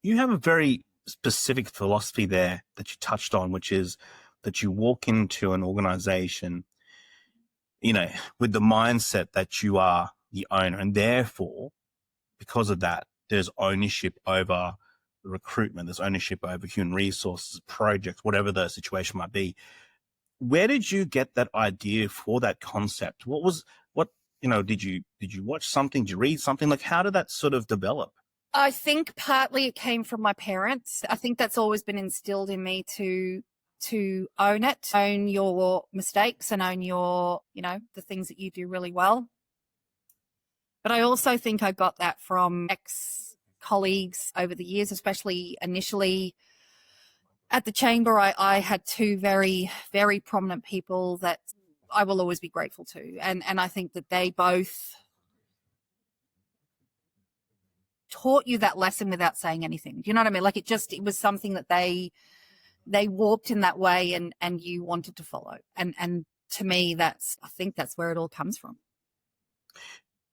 You have a very specific philosophy there that you touched on, which is that you walk into an organization, with the mindset that you are the owner, and therefore, because of that, there's ownership over the recruitment, there's ownership over human resources, projects, whatever the situation might be. Where did you get that idea for that concept? Did you watch something? Did you read something? Like, how did that sort of develop? I think partly it came from my parents. I think that's always been instilled in me to own it, own your mistakes and own your, the things that you do really well. But I also think I got that from ex-colleagues over the years, especially initially at the chamber. I had two very, very prominent people that I will always be grateful to. And I think that they both taught you that lesson without saying anything. Do you know what I mean? Like it was something that they walked in that way and you wanted to follow. And to me, I think that's where it all comes from.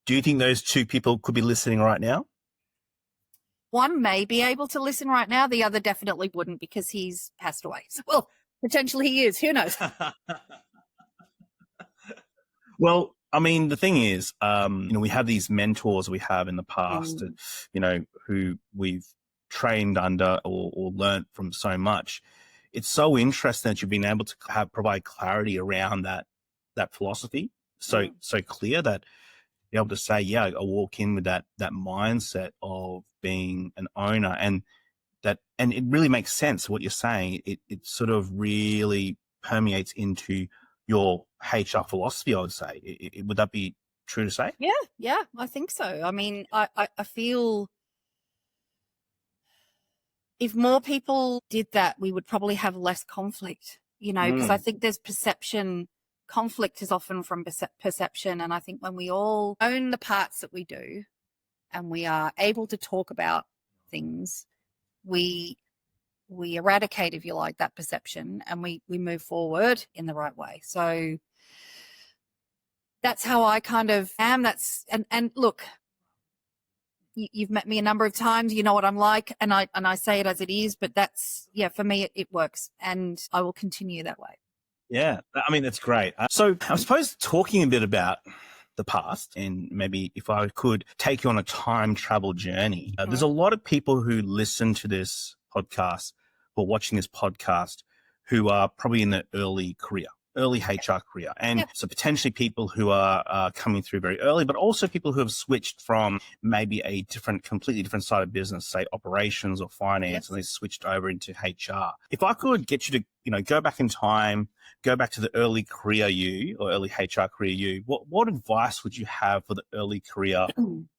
Do you think those two people could be listening right now? One may be able to listen right now. The other definitely wouldn't because he's passed away. So, well, potentially he is. Who knows? Well, I mean, the thing is, we have these mentors we have in the past, who we've trained under or learnt from so much. It's so interesting that you've been able to provide clarity around that philosophy. So clear that you're able to say, yeah, I walk in with that mindset of being an owner, and it really makes sense what you're saying. It sort of really permeates into your HR philosophy, I would say. Would that be true to say? Yeah, I think so. I mean, I feel if more people did that, we would probably have less conflict, because I think there's perception. Conflict is often from perception. And I think when we all own the parts that we do and we are able to talk about things, we eradicate, if you like, that perception and we move forward in the right way. So that's how I kind of am. And look, you've met me a number of times. You know what I'm like, and I say it as it is. But for me, it works, and I will continue that way. Yeah, I mean, that's great. So I suppose talking a bit about the past, and maybe if I could take you on a time travel journey, there's a lot of people who listen to this podcast or watching this podcast who are probably in their early HR career. And so potentially people who are coming through very early, but also people who have switched from maybe a completely different side of business, say operations or finance, and they switched over into HR. If I could get you to, go back in time, go back to the early career you or early HR career you, what advice would you have for the early career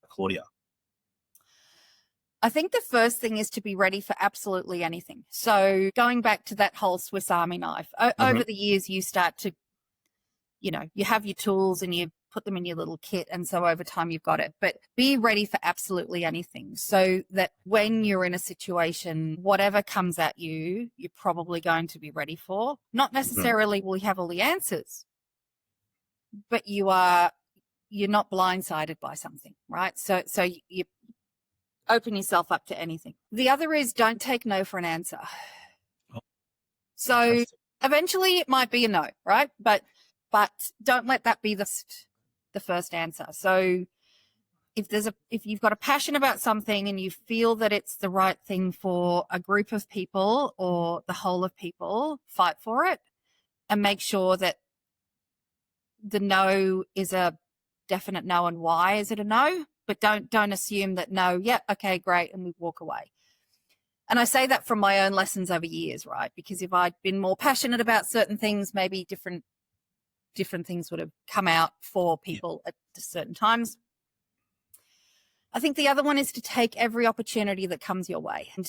Claudia? I think the first thing is to be ready for absolutely anything. So going back to that whole Swiss Army knife, over the years, you start to, you have your tools and you put them in your little kit. And so over time you've got it, but be ready for absolutely anything so that when you're in a situation, whatever comes at you, you're probably going to be ready for. Not necessarily will you have all the answers, but you're not blindsided by something, right? So you open yourself up to anything. The other is don't take no for an answer. So eventually it might be a no, right? But don't let that be the first answer. So if you've got a passion about something and you feel that it's the right thing for a group of people or the whole of people, fight for it and make sure that the no is a definite no and why is it a no. But don't assume that no, yeah, okay, great, and we walk away. And I say that from my own lessons over years, right? Because if I'd been more passionate about certain things, maybe different things would have come out for people at certain times. I think the other one is to take every opportunity that comes your way. And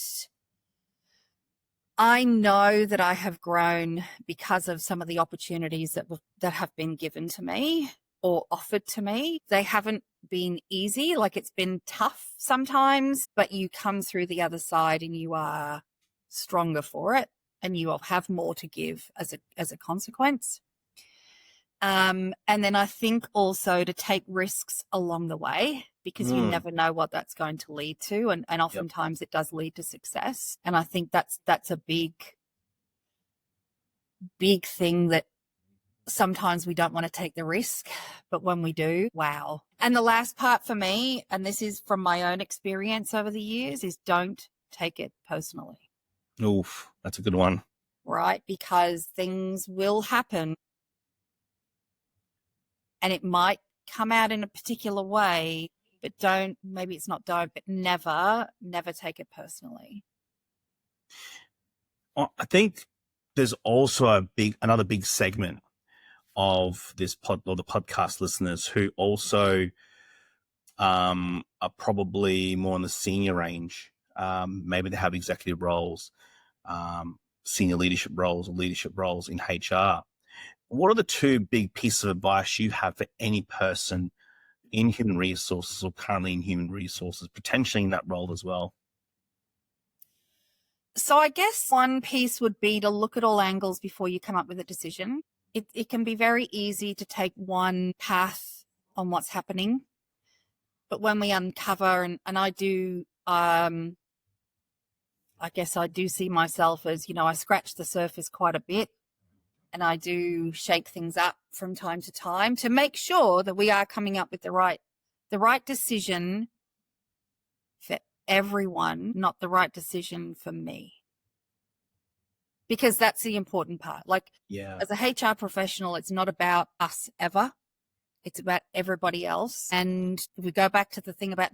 I know that I have grown because of some of the opportunities that have been given to me or offered to me. They haven't been easy, like it's been tough sometimes, but you come through the other side and you are stronger for it and you will have more to give as a consequence. And then I think also to take risks along the way. because you never know what that's going to lead to. And oftentimes it does lead to success. And I think that's a big thing that sometimes we don't want to take the risk, but when we do, wow. And the last part for me, and this is from my own experience over the years, is don't take it personally. Oof, that's a good one. Right? Because things will happen and it might come out in a particular way, but never take it personally. I think there's also another big segment of this the podcast listeners who also are probably more in the senior range. Maybe they have executive roles, senior leadership roles, or leadership roles in HR. What are the two big pieces of advice you have for any person in human resources or currently in human resources, potentially in that role as well? So I guess one piece would be to look at all angles before you come up with a decision. It can be very easy to take one path on what's happening. But when we uncover, and I do, I guess I do see myself as, I scratch the surface quite a bit, and I do shake things up from time to time to make sure that we are coming up with the right decision for everyone, not the right decision for me. Because that's the important part. Like, as a HR professional, it's not about us ever. It's about everybody else. And if we go back to the thing about